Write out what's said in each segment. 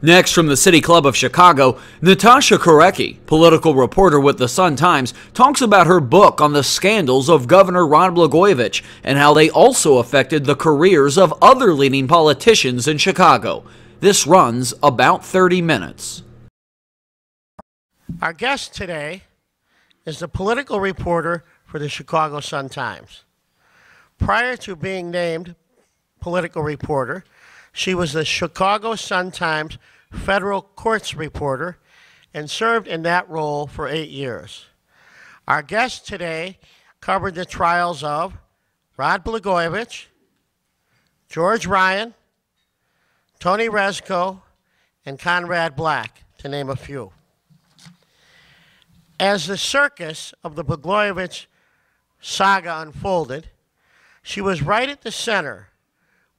Next, from the City Club of Chicago, Natasha Korecki, political reporter with the Sun-Times, talks about her book on the scandals of Governor Rod Blagojevich and how they also affected the careers of other leading politicians in Chicago. This runs about 30 minutes. Our guest today is the political reporter for the Chicago Sun-Times. Prior to being named political reporter, she was the Chicago Sun-Times federal courts reporter and served in that role for 8 years. Our guest today covered the trials of Rod Blagojevich, George Ryan, Tony Rezko, and Conrad Black, to name a few. As the circus of the Blagojevich saga unfolded, she was right at the center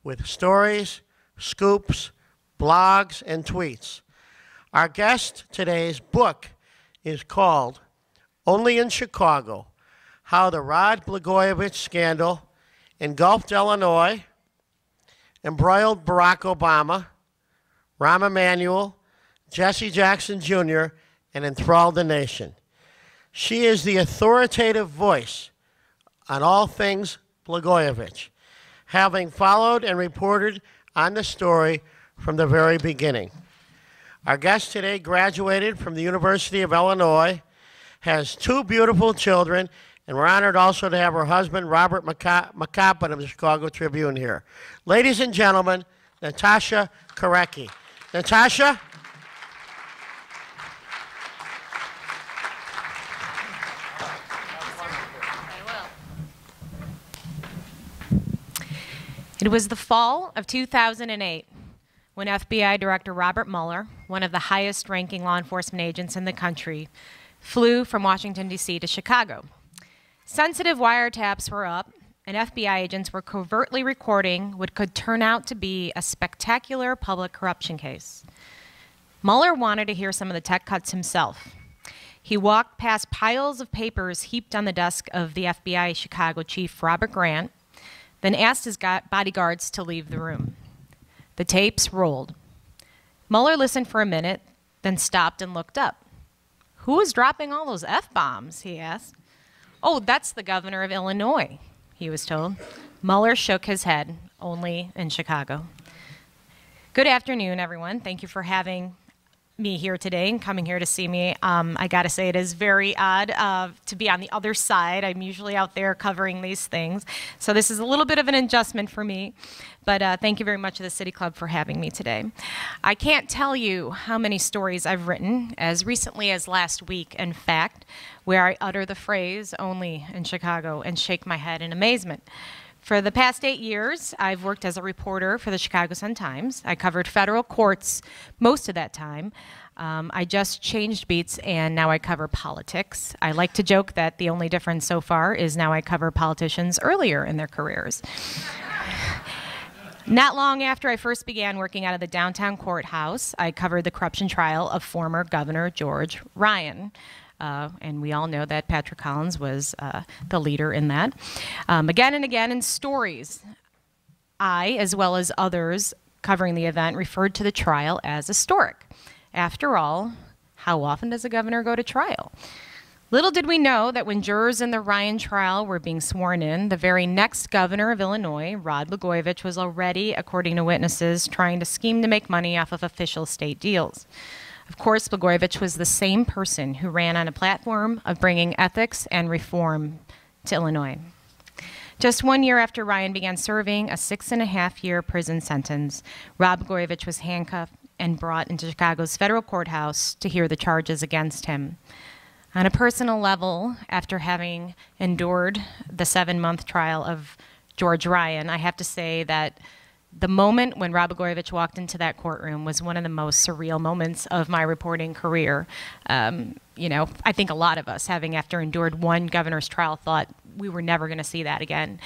with stories, scoops, blogs, and tweets. Our guest today's book is called Only in Chicago: How the Rod Blagojevich Scandal Engulfed Illinois, Embroiled Barack Obama, Rahm Emanuel, Jesse Jackson Jr., and enthralled the nation. She is the authoritative voice on all things Blagojevich, having followed and reported on the story from the very beginning. Our guest today graduated from the University of Illinois, has 2 beautiful children, and we're honored also to have her husband, Robert McCoppin of the Chicago Tribune here. Ladies and gentlemen, Natasha Korecki. Natasha? It was the fall of 2008 when FBI Director Robert Mueller, one of the highest-ranking law enforcement agents in the country, flew from Washington, D.C. to Chicago. Sensitive wiretaps were up, and FBI agents were covertly recording what could turn out to be a spectacular public corruption case. Mueller wanted to hear some of the tech cuts himself. He walked past piles of papers heaped on the desk of the FBI Chicago chief, Robert Grant, then asked his bodyguards to leave the room. The tapes rolled. Mueller listened for a minute, then stopped and looked up. "Who is dropping all those F-bombs?" he asked. "Oh, that's the governor of Illinois," he was told. Mueller shook his head. Only in Chicago. Good afternoon, everyone. Thank you for having me here today and coming here to see me. I gotta say, it is very odd to be on the other side. I'm usually out there covering these things. So this is a little bit of an adjustment for me. But thank you very much to the City Club for having me today. I can't tell you how many stories I've written, as recently as last week, in fact, where I utter the phrase, "only in Chicago," and shake my head in amazement. For the past 8 years, I've worked as a reporter for the Chicago Sun-Times. I covered federal courts most of that time. I just changed beats, and now I cover politics. I like to joke that the only difference so far is now I cover politicians earlier in their careers. Not long after I first began working out of the downtown courthouse, I covered the corruption trial of former Governor George Ryan. And we all know that Patrick Collins was the leader in that. Again and again in stories, I, as well as others covering the event, referred to the trial as historic. After all, how often does a governor go to trial? Little did we know that when jurors in the Ryan trial were being sworn in, the very next governor of Illinois, Rod Blagojevich, was already, according to witnesses, trying to scheme to make money off of official state deals. Of course, Blagojevich was the same person who ran on a platform of bringing ethics and reform to Illinois. Just 1 year after Ryan began serving a 6.5-year prison sentence, Rod Blagojevich was handcuffed and brought into Chicago's federal courthouse to hear the charges against him. On a personal level, after having endured the 7-month trial of George Ryan, I have to say that the moment when Rod Blagojevich walked into that courtroom was one of the most surreal moments of my reporting career. You know, I think a lot of us, having after endured one governor's trial, thought we were never going to see that again.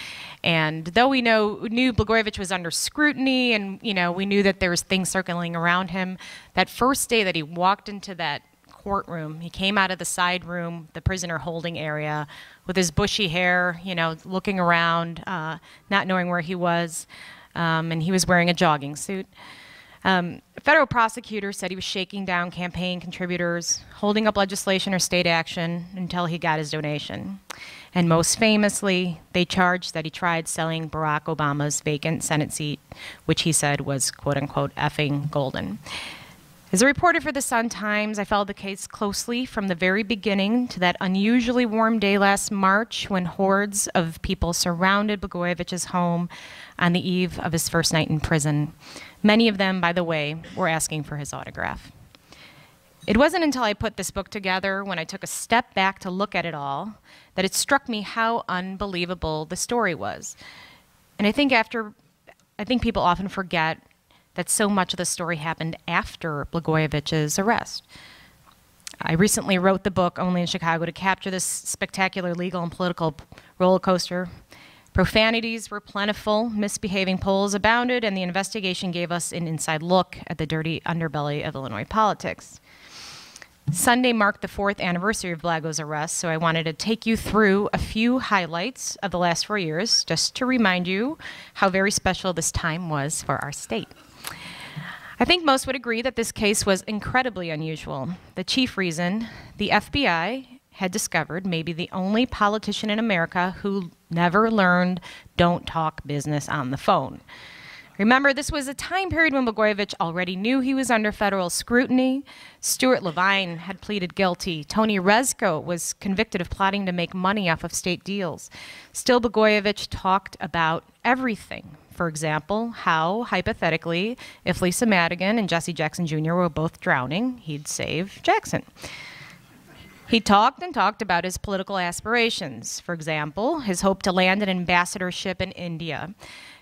And though we knew Blagojevich was under scrutiny, and we knew that there was things circling around him, that first day that he walked into that courtroom, he came out of the side room, the prisoner holding area, with his bushy hair, looking around, not knowing where he was. And he was wearing a jogging suit. A federal prosecutor said he was shaking down campaign contributors, holding up legislation or state action until he got his donation. And most famously, they charged that he tried selling Barack Obama's vacant Senate seat, which he said was, quote unquote, effing golden. As a reporter for the Sun-Times, I followed the case closely from the very beginning to that unusually warm day last March when hordes of people surrounded Blagojevich's home on the eve of his first night in prison. Many of them, by the way, were asking for his autograph. It wasn't until I put this book together, when I took a step back to look at it all, that it struck me how unbelievable the story was. And I think people often forget that so much of the story happened after Blagojevich's arrest. I recently wrote the book Only in Chicago to capture this spectacular legal and political roller coaster. Profanities were plentiful, misbehaving polls abounded, and the investigation gave us an inside look at the dirty underbelly of Illinois politics. Sunday marked the 4th anniversary of Blago's arrest, so I wanted to take you through a few highlights of the last 4 years, just to remind you how very special this time was for our state. I think most would agree that this case was incredibly unusual. The chief reason, the FBI had discovered maybe the only politician in America who never learned don't talk business on the phone. Remember, this was a time period when Blagojevich already knew he was under federal scrutiny. Stuart Levine had pleaded guilty. Tony Rezko was convicted of plotting to make money off of state deals. Still, Blagojevich talked about everything. For example, how, hypothetically, if Lisa Madigan and Jesse Jackson Jr. were both drowning, he'd save Jackson. He talked and talked about his political aspirations. For example, his hope to land an ambassadorship in India.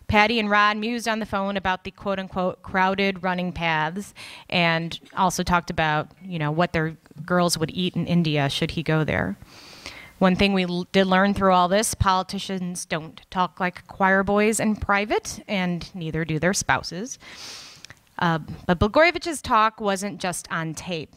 Patty and Rod mused on the phone about the quote-unquote crowded running paths, and also talked about, what their girls would eat in India should he go there. One thing we did learn through all this, politicians don't talk like choir boys in private, and neither do their spouses. But Blagojevich's talk wasn't just on tape.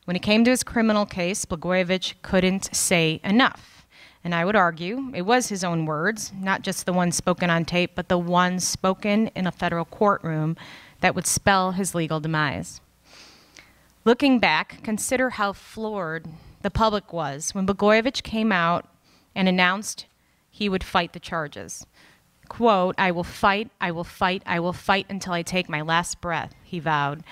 When it came to his criminal case, Blagojevich couldn't say enough. And I would argue it was his own words, not just the ones spoken on tape, but the ones spoken in a federal courtroom that would spell his legal demise. Looking back, consider how floored the public was when Blagojevich came out and announced he would fight the charges. Quote, "I will fight, I will fight, I will fight until I take my last breath," he vowed.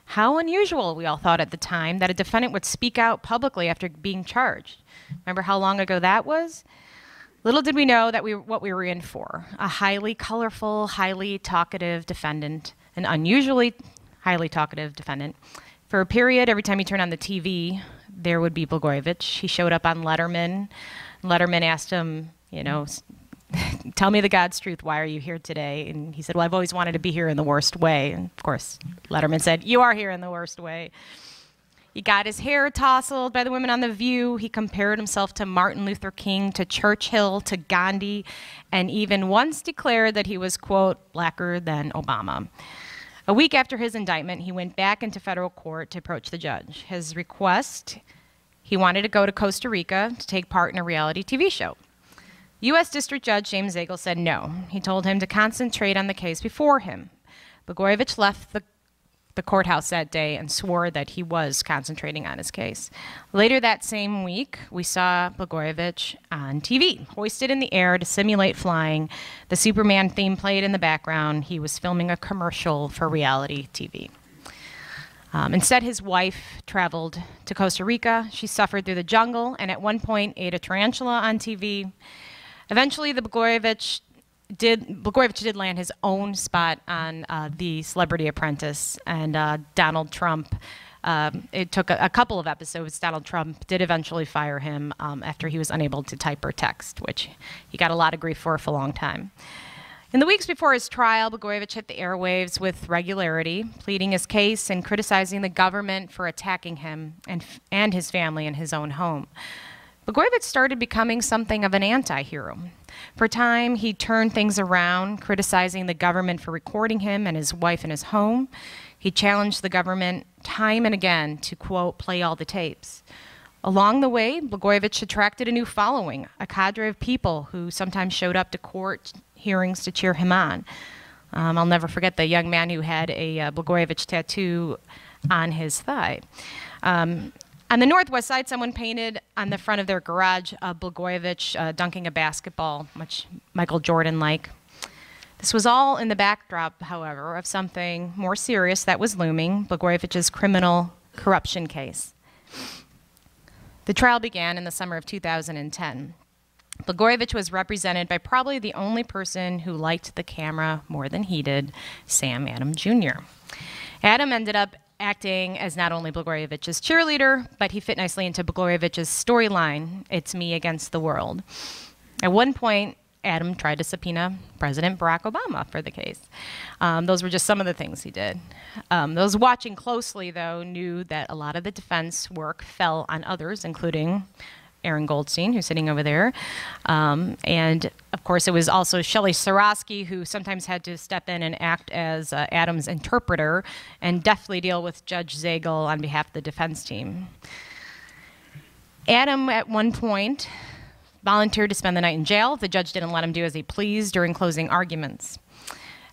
How unusual, we all thought at the time, that a defendant would speak out publicly after being charged. Remember how long ago that was? Little did we know that what we were in for. A highly colorful, highly talkative defendant, an unusually highly talkative defendant. For a period, every time he turned on the TV, there would be Blagojevich. He showed up on Letterman. Letterman asked him, tell me the God's truth, why are you here today? And he said, well, I've always wanted to be here in the worst way. And of course, Letterman said, you are here in the worst way. He got his hair tousled by the women on The View. He compared himself to Martin Luther King, to Churchill, to Gandhi, and even once declared that he was, quote, blacker than Obama. A week after his indictment, he went back into federal court to approach the judge. His request, he wanted to go to Costa Rica to take part in a reality TV show. U.S. District Judge James Zagel said no. He told him to concentrate on the case before him. Blagojevich left the courthouse that day and swore that he was concentrating on his case. Later that same week, we saw Blagojevich on TV, hoisted in the air to simulate flying. The Superman theme played in the background. He was filming a commercial for reality TV. Instead, his wife traveled to Costa Rica. She suffered through the jungle and at one point ate a tarantula on TV. Eventually, Blagojevich did land his own spot on The Celebrity Apprentice, and Donald Trump, it took a couple of episodes. Donald Trump did eventually fire him after he was unable to type or text, which he got a lot of grief for a long time. In the weeks before his trial, Blagojevich hit the airwaves with regularity, pleading his case and criticizing the government for attacking him and his family in his own home. Blagojevich started becoming something of an anti-hero. For a time, he turned things around, criticizing the government for recording him and his wife in his home. He challenged the government time and again to, quote, play all the tapes. Along the way, Blagojevich attracted a new following, a cadre of people who sometimes showed up to court hearings to cheer him on. I'll never forget the young man who had a Blagojevich tattoo on his thigh. On the Northwest Side, someone painted on the front of their garage Blagojevich dunking a basketball, much Michael Jordan-like. This was all in the backdrop, however, of something more serious that was looming, Blagojevich's criminal corruption case. The trial began in the summer of 2010. Blagojevich was represented by probably the only person who liked the camera more than he did, Sam Adam Jr. Adam ended up acting as not only Blagojevich's cheerleader, but he fit nicely into Blagojevich's storyline, It's Me Against the World. At one point, Adam tried to subpoena President Barack Obama for the case. Those were just some of the things he did. Those watching closely, though, knew that a lot of the defense work fell on others, including Aaron Goldstein, who's sitting over there. And, of course, it was also Shelley Sorosky, who sometimes had to step in and act as Adam's interpreter and deftly deal with Judge Zagel on behalf of the defense team. Adam, at one point, volunteered to spend the night in jail. The judge didn't let him do as he pleased during closing arguments.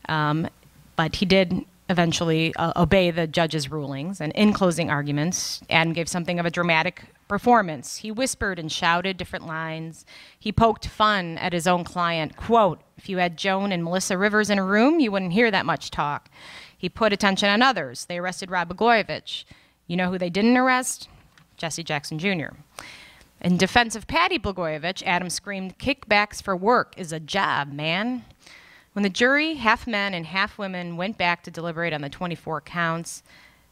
But he did eventually obey the judge's rulings. And in closing arguments, Adam gave something of a dramatic performance. He whispered and shouted different lines. He poked fun at his own client. Quote, if you had Joan and Melissa Rivers in a room, you wouldn't hear that much talk. He put attention on others. They arrested Rod Blagojevich. You know who they didn't arrest? Jesse Jackson Jr. In defense of Patty Blagojevich, Adam screamed, kickbacks for work is a job, man. When the jury, half men and half women, went back to deliberate on the 24 counts,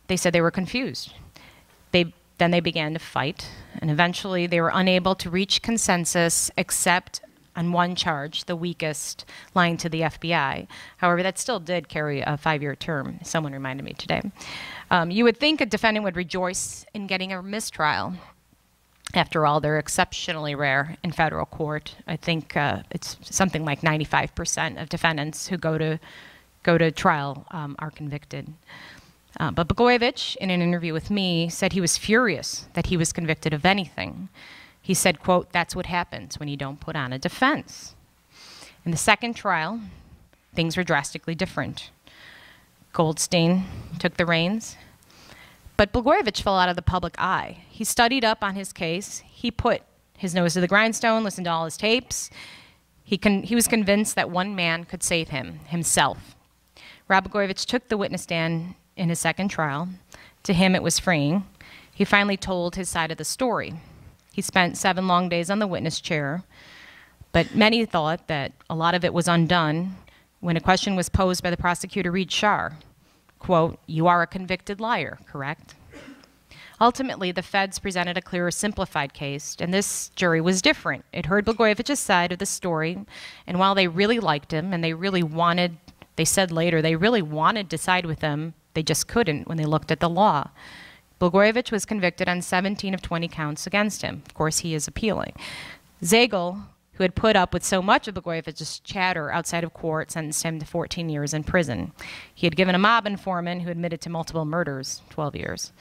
they said they were confused. Then they began to fight, and eventually they were unable to reach consensus except on one charge, the weakest, lying to the FBI. However, that still did carry a 5-year term, someone reminded me today. You would think a defendant would rejoice in getting a mistrial. After all, they're exceptionally rare in federal court. I think it's something like 95% of defendants who go to trial are convicted. But Blagojevich, in an interview with me, said he was furious that he was convicted of anything. He said, quote, that's what happens when you don't put on a defense. In the second trial, things were drastically different. Goldstein took the reins. But Blagojevich fell out of the public eye. He studied up on his case. He put his nose to the grindstone, listened to all his tapes. He was convinced that one man could save him, himself. Rod Blagojevich took the witness stand in his second trial. To him, it was freeing. He finally told his side of the story. He spent 7 long days on the witness chair, but many thought that a lot of it was undone when a question was posed by the prosecutor, Reed Shar. Quote, you are a convicted liar, correct? Ultimately, the feds presented a clearer, simplified case, and this jury was different. It heard Blagojevich's side of the story, and while they really liked him and they said later, they really wanted to side with him, they just couldn't when they looked at the law. Blagojevich was convicted on 17 of 20 counts against him. Of course, he is appealing. Zagel, who had put up with so much of Blagojevich's chatter outside of court, sentenced him to 14 years in prison. He had given a mob informant who admitted to multiple murders 12 years.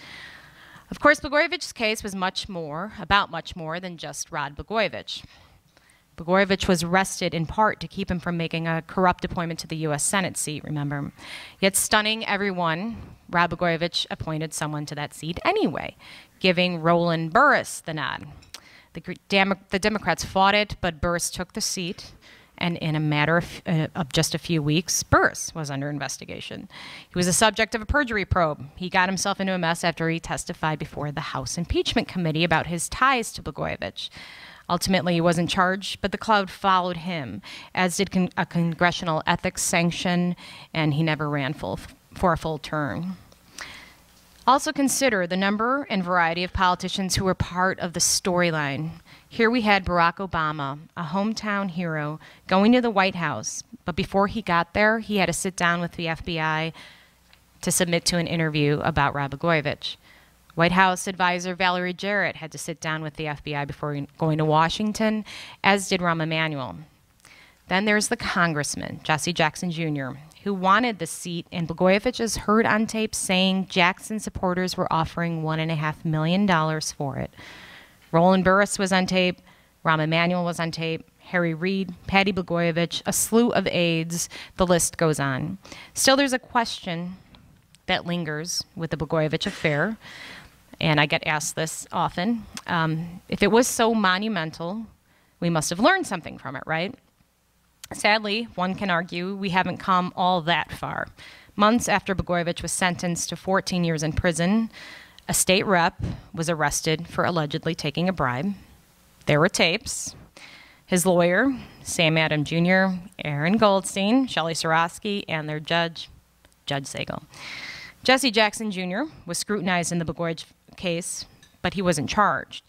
Of course, Blagojevich's case was much more than just Rod Blagojevich. Blagojevich was arrested in part to keep him from making a corrupt appointment to the U.S. Senate seat, remember. Yet stunning everyone, Rod Blagojevich appointed someone to that seat anyway, giving Roland Burris the nod. The Democrats fought it, but Burris took the seat, and in a matter of just a few weeks, Burris was under investigation. He was the subject of a perjury probe. He got himself into a mess after he testified before the House Impeachment Committee about his ties to Blagojevich. Ultimately, he wasn't charged, but the cloud followed him, as did a congressional ethics sanction, and he never ran for a full term. Also consider the number and variety of politicians who were part of the storyline. Here we had Barack Obama, a hometown hero, going to the White House, but before he got there, he had to sit down with the FBI to submit to an interview about Rod Blagojevich. White House advisor Valerie Jarrett had to sit down with the FBI before going to Washington, as did Rahm Emanuel. Then there's the congressman, Jesse Jackson Jr., who wanted the seat, and Blagojevich is heard on tape saying Jackson supporters were offering $1.5 million for it. Roland Burris was on tape, Rahm Emanuel was on tape, Harry Reid, Patty Blagojevich, a slew of aides, the list goes on. Still, there's a question that lingers with the Begovic Affair, and I get asked this often. If it was so monumental, we must have learned something from it, right? Sadly, one can argue we haven't come all that far. Months after Blagojevich was sentenced to 14 years in prison, a state rep was arrested for allegedly taking a bribe. There were tapes. His lawyer, Sam Adams Jr., Aaron Goldstein, Shelley Sorosky, and their judge, Judge Sagel. Jesse Jackson Jr. was scrutinized in the Blagojevich case, but he wasn't charged.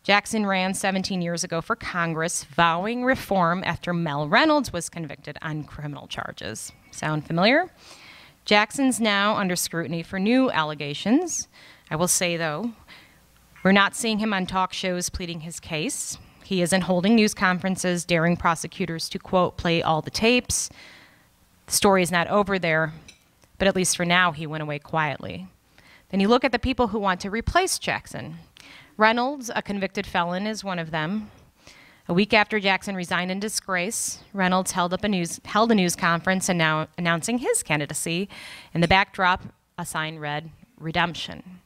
Jackson ran 17 years ago for Congress, vowing reform after Mel Reynolds was convicted on criminal charges. Sound familiar? Jackson's now under scrutiny for new allegations. I will say, though, we're not seeing him on talk shows pleading his case. He isn't holding news conferences, daring prosecutors to, quote, play all the tapes. The story is not over there, but at least for now, he went away quietly. Then you look at the people who want to replace Jackson. Reynolds, a convicted felon, is one of them. A week after Jackson resigned in disgrace, Reynolds held a news conference announcing his candidacy. In the backdrop, a sign read, "Redemption."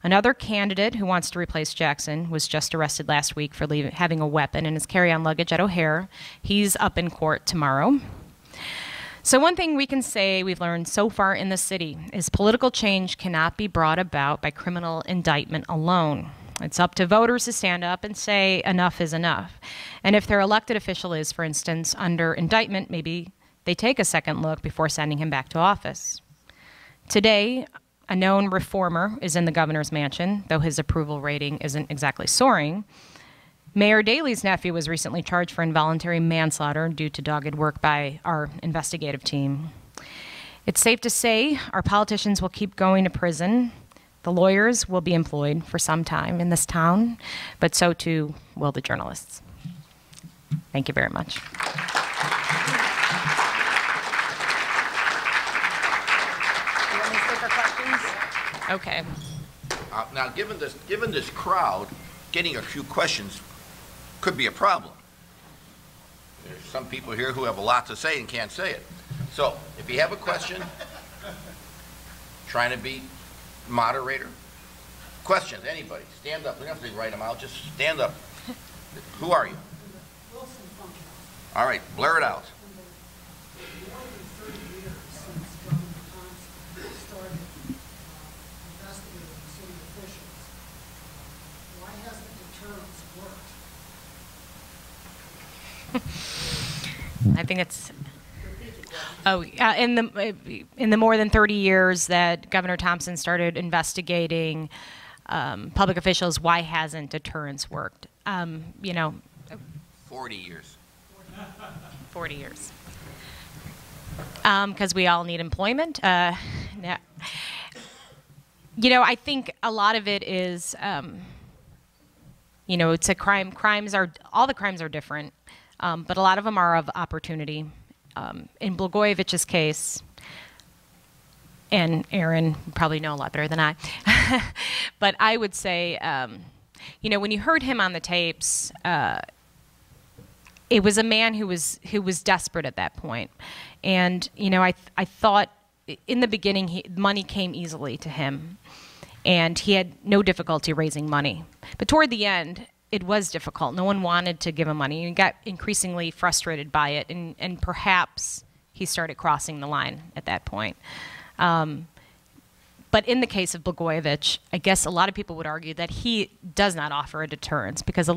Another candidate who wants to replace Jackson was just arrested last week for having a weapon in his carry-on luggage at O'Hare. He's up in court tomorrow. So one thing we can say we've learned so far in the city is political change cannot be brought about by criminal indictment alone. It's up to voters to stand up and say enough is enough. And if their elected official is, for instance, under indictment, maybe they take a second look before sending him back to office. Today, a known reformer is in the governor's mansion, though his approval rating isn't exactly soaring. Mayor Daley's nephew was recently charged for involuntary manslaughter due to dogged work by our investigative team. It's safe to say our politicians will keep going to prison. The lawyers will be employed for some time in this town, but so too will the journalists. Thank you very much. Okay. Now, given this crowd, getting a few questions could be a problem. There's some people here who have a lot to say and can't say it. So, if you have a question, trying to be moderator. Questions, anybody, stand up. We don't have to write them out, just stand up. Who are you? All right, blur it out. I think it's in the more than 30 years that Governor Thompson started investigating public officials, why hasn't deterrence worked? 40 years. 40 years. Because we all need employment. I think a lot of it is, it's a crime. All the crimes are different. But a lot of them are of opportunity. In Blagojevich's case, and Aaron probably know a lot better than I, but I would say, when you heard him on the tapes, it was a man who was desperate at that point. And, I thought in the beginning money came easily to him, and he had no difficulty raising money. But toward the end, it was difficult. No one wanted to give him money. He got increasingly frustrated by it, and perhaps he started crossing the line at that point. But in the case of Blagojevich, I guess a lot of people would argue that he does not offer a deterrence because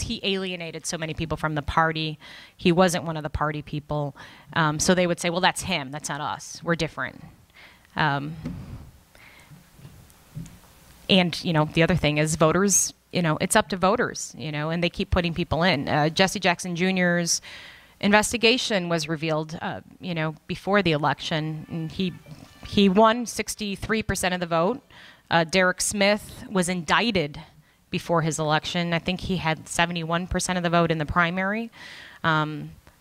he alienated so many people from the party. He wasn't one of the party people. So they would say, well, that's him. That's not us. We're different. And, the other thing is voters, it's up to voters, and they keep putting people in. Jesse Jackson Jr.'s investigation was revealed, before the election. And he won 63% of the vote. Derek Smith was indicted before his election. I think he had 71% of the vote in the primary.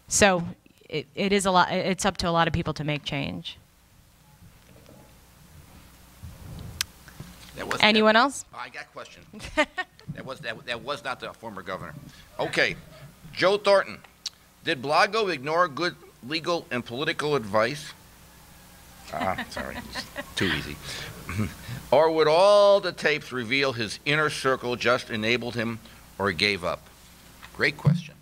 So it is a lot. It's up to a lot of people to make change. Anyone else? I got a question. That was not the former governor. Okay, Joe Thornton. Did Blago ignore good legal and political advice? Sorry, it's too easy. Or would all the tapes reveal his inner circle just enabled him or gave up? Great question.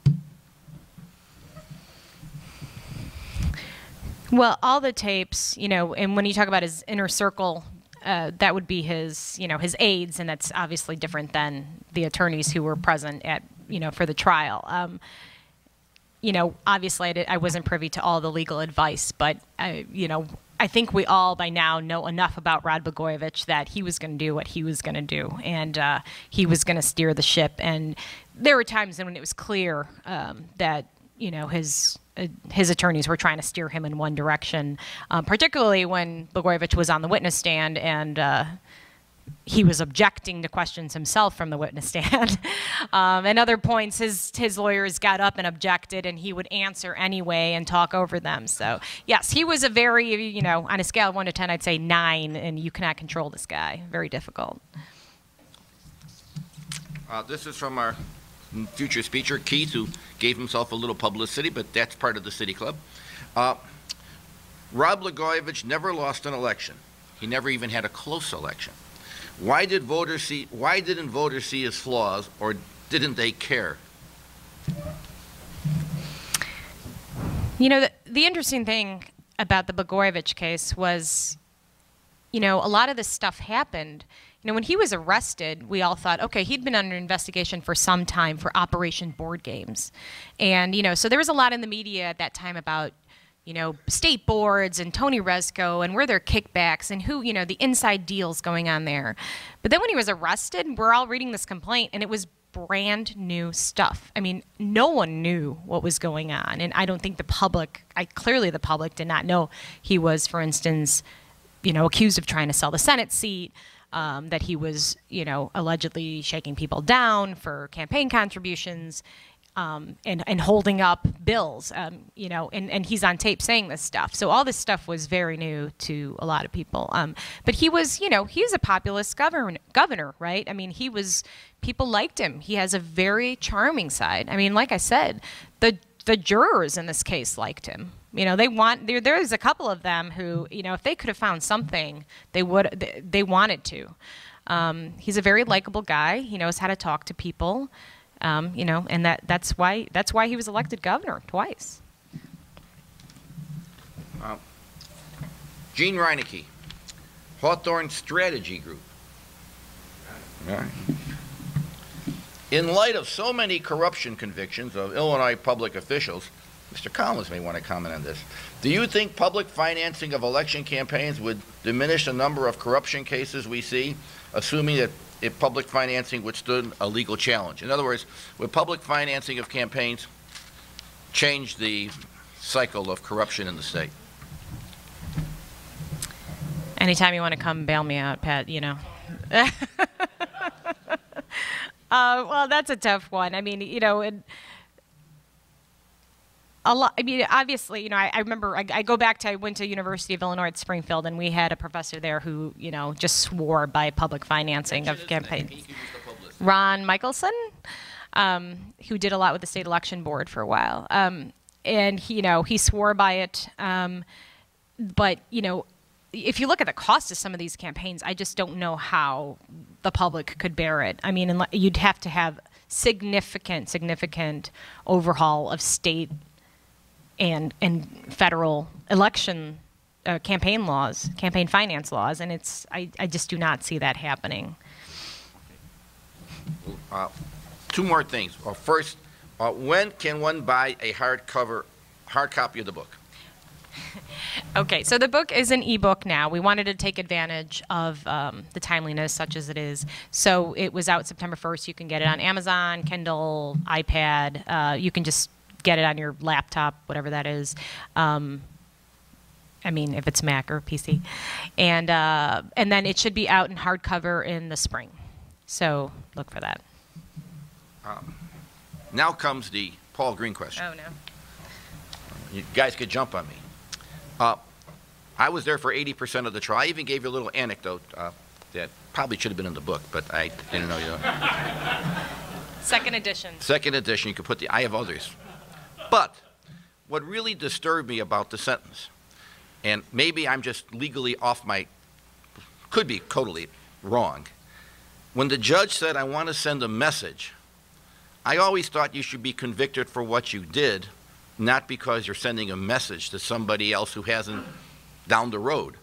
Well, all the tapes, you know, and when you talk about his inner circle, that would be his, you know, his aides, and that's obviously different than the attorneys who were present at, you know, for the trial. You know, obviously I wasn't privy to all the legal advice, but, you know, I think we all by now know enough about Rod Blagojevich that he was going to do what he was going to do, and he was going to steer the ship. And there were times when it was clear that, you know, his attorneys were trying to steer him in one direction, particularly when Blagojevich was on the witness stand and he was objecting to questions himself from the witness stand. At other points, his lawyers got up and objected, and he would answer anyway and talk over them. So, yes, he was a very, you know, on a scale of 1 to 10, I'd say 9, and you cannot control this guy. Very difficult. This is from our future speaker, Keith, who gave himself a little publicity, but that's part of the City Club. Rod Blagojevich never lost an election. He never even had a close election. Why didn't voters see his flaws, or didn't they care? You know, the interesting thing about the Blagojevich case was, you know, a lot of this stuff happened. You know, when he was arrested, we all thought, okay, he'd been under investigation for some time for Operation Board Games. And, you know, so there was a lot in the media at that time about, you know, state boards and Tony Rezko and were there kickbacks and who, you know, the inside deals going on there. But then when he was arrested, we're all reading this complaint, and it was brand new stuff. I mean, no one knew what was going on. And I don't think the public, clearly the public did not know he was, for instance, you know, accused of trying to sell the Senate seat, that he was, you know, allegedly shaking people down for campaign contributions. And holding up bills, you know, and he's on tape saying this stuff. So all this stuff was very new to a lot of people. But he was, you know, he's a populist governor, right? I mean, people liked him. He has a very charming side. I mean, like I said, the jurors in this case liked him. You know, there's a couple of them who, you know, if they could have found something, they wanted to. He's a very likable guy. He knows how to talk to people. You know, and that's why he was elected governor twice. Gene Reinecke, Hawthorne Strategy Group. All right. In light of so many corruption convictions of Illinois public officials, Mr. Collins may want to comment on this. Do you think public financing of election campaigns would diminish the number of corruption cases we see, assuming that if public financing withstood a legal challenge? In other words, would public financing of campaigns change the cycle of corruption in the state? Anytime you want to come bail me out, Pat, you know. Well, that's a tough one. I mean, you know, a lot. I mean, obviously, you know, I remember I go back to I went to University of Illinois at Springfield, and we had a professor there who, you know, just swore by public financing of campaigns. Ron Michelson, who did a lot with the state election board for a while, and he, you know, he swore by it. But you know, if you look at the cost of some of these campaigns, I just don't know how the public could bear it. I mean, you'd have to have significant overhaul of state and federal election campaign laws, campaign finance laws, and I just do not see that happening. Two more things. First, when can one buy a hard copy of the book? Okay, so the book is an ebook now. We wanted to take advantage of the timeliness, such as it is. So it was out September 1st. You can get it on Amazon, Kindle, iPad. You can just get it on your laptop, whatever that is. I mean, if it's Mac or PC. And then it should be out in hardcover in the spring. So look for that. Now comes the Paul Green question. Oh, no. You guys could jump on me. I was there for 80% of the trial. I even gave you a little anecdote that probably should have been in the book, but I didn't know you. Second edition. Second edition. You could put I have others. But what really disturbed me about the sentence, and maybe I'm just legally off my, could be totally wrong, when the judge said, I want to send a message, I always thought you should be convicted for what you did, not because you're sending a message to somebody else who hasn't down the road.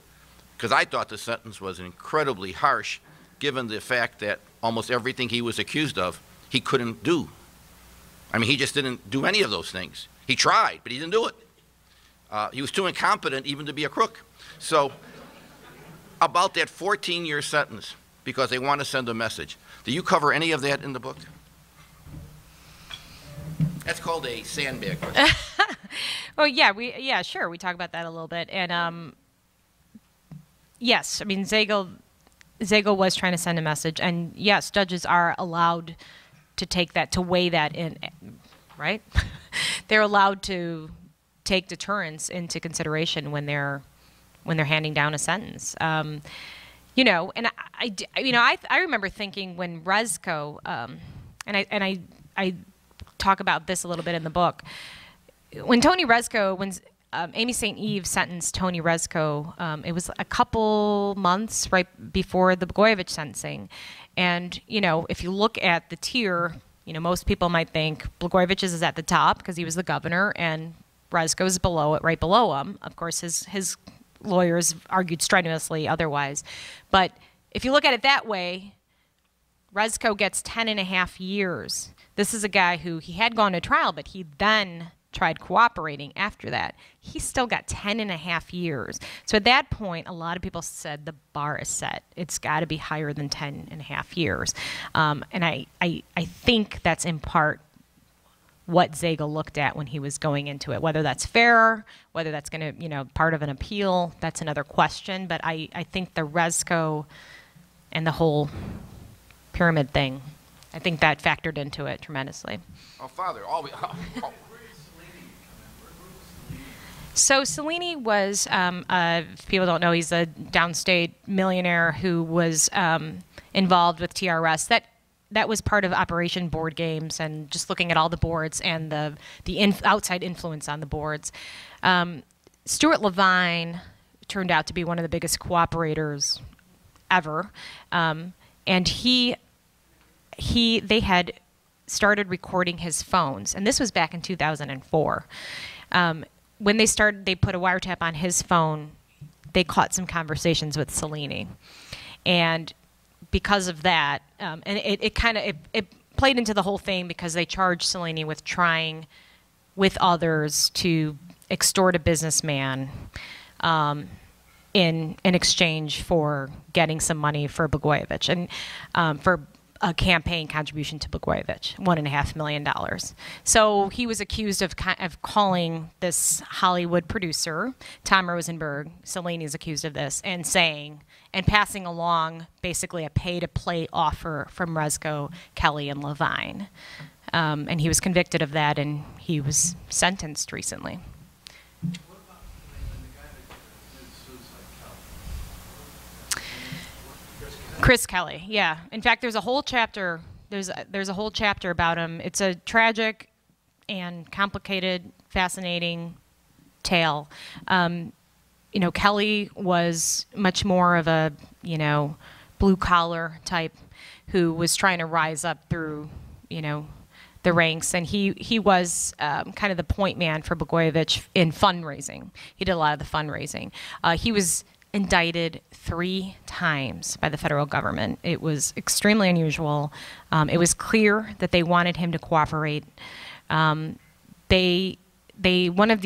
Because I thought the sentence was incredibly harsh, given the fact that almost everything he was accused of, he couldn't do. I mean, he just didn't do any of those things. He tried, but he didn't do it. He was too incompetent even to be a crook. So about that 14-year sentence, because they want to send a message, do you cover any of that in the book? That's called a sandbag. Well, yeah, sure. We talk about that a little bit. And yes, I mean, Zagel was trying to send a message. And yes, judges are allowed to take that, to weigh that in, right? They're allowed to take deterrence into consideration when they're handing down a sentence. You know, and I remember thinking when Rezko, and I talk about this a little bit in the book, when Amy St. Eve sentenced Tony Rezko, it was a couple months right before the Blagojevich sentencing. And, you know, if you look at the tier, you know, most people might think Blagojevich is at the top because he was the governor, and Rezko is below it, right below him. Of course, his lawyers argued strenuously otherwise. But if you look at it that way, Rezko gets 10.5 years. This is a guy who, he had gone to trial, but he then tried cooperating after that. He still got 10.5 years. So at that point, a lot of people said the bar is set. It's got to be higher than 10.5 years. And I think that's in part what Zagel looked at when he was going into it. Whether that's fair, whether that's going to, you know, part of an appeal, that's another question. But I think the Rezko and the whole pyramid thing, I think that factored into it tremendously. Oh, Father, So Cellini was, if people don't know, he's a downstate millionaire who was involved with TRS. That was part of Operation Board Games, and just looking at all the boards and the outside influence on the boards. Stuart Levine turned out to be one of the biggest cooperators ever, and they had started recording his phones, and this was back in 2004. When they put a wiretap on his phone, they caught some conversations with Cellini. And because of that, and it played into the whole thing because they charged Cellini with trying with others to extort a businessman in exchange for getting some money for Blagojevich, and for a campaign contribution to Blagojevich, $1.5 million. So he was accused of calling this Hollywood producer, Tom Rosenberg, Cellini is accused of this, and passing along basically a pay-to-play offer from Rezko, Kelly, and Levine. And he was convicted of that, and he was sentenced recently. Chris Kelly, yeah. In fact, there's a whole chapter. There's a whole chapter about him. It's a tragic and complicated, fascinating tale. You know, Kelly was much more of a, you know, blue collar type who was trying to rise up through, you know, the ranks, and he was kind of the point man for Blagojevich in fundraising. He did a lot of the fundraising. He was indicted 3 times by the federal government. It was extremely unusual. It was clear that they wanted him to cooperate. One of the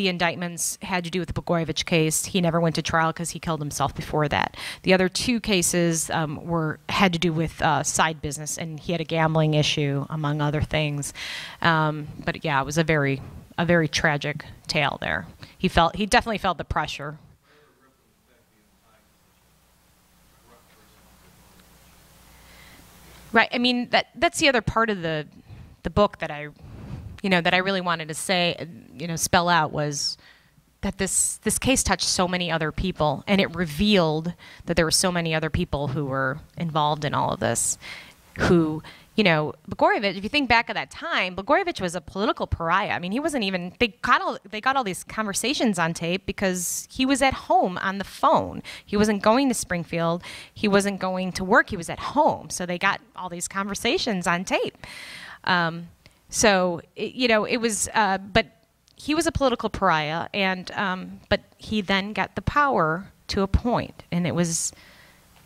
indictments had to do with the Blagojevich case. He never went to trial because he killed himself before that. The other 2 cases had to do with side business, and he had a gambling issue, among other things. But yeah, it was a very tragic tale there. He definitely felt the pressure. Right. I mean, that's the other part of the book that I really wanted to say, spell out, was that this case touched so many other people, and it revealed that there were so many other people who were involved in all of this, who you know, Blagojevich, if you think back at that time, Blagojevich was a political pariah. I mean, he wasn't even, they got all these conversations on tape because he was at home on the phone. He wasn't going to Springfield. He wasn't going to work. He was at home. So they got all these conversations on tape. You know, it was, but he was a political pariah, and but he then got the power to a point, and it was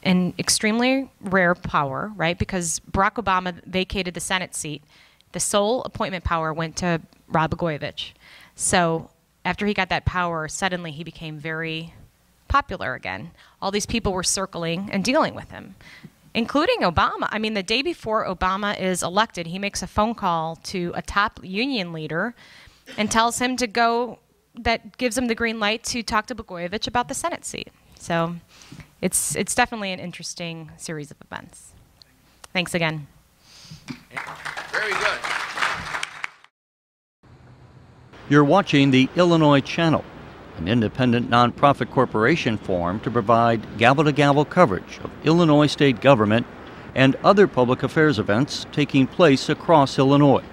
an extremely rare power, right? Because Barack Obama vacated the Senate seat. The sole appointment power went to Rod Blagojevich. So after he got that power, suddenly he became very popular again. All these people were circling and dealing with him, including Obama. I mean, the day before Obama is elected, he makes a phone call to a top union leader and tells him to go, that gives him the green light to talk to Blagojevich about the Senate seat. So it's definitely an interesting series of events. Thanks again. Very good. You're watching the Illinois Channel, an independent nonprofit corporation formed to provide gavel-to-gavel coverage of Illinois state government and other public affairs events taking place across Illinois.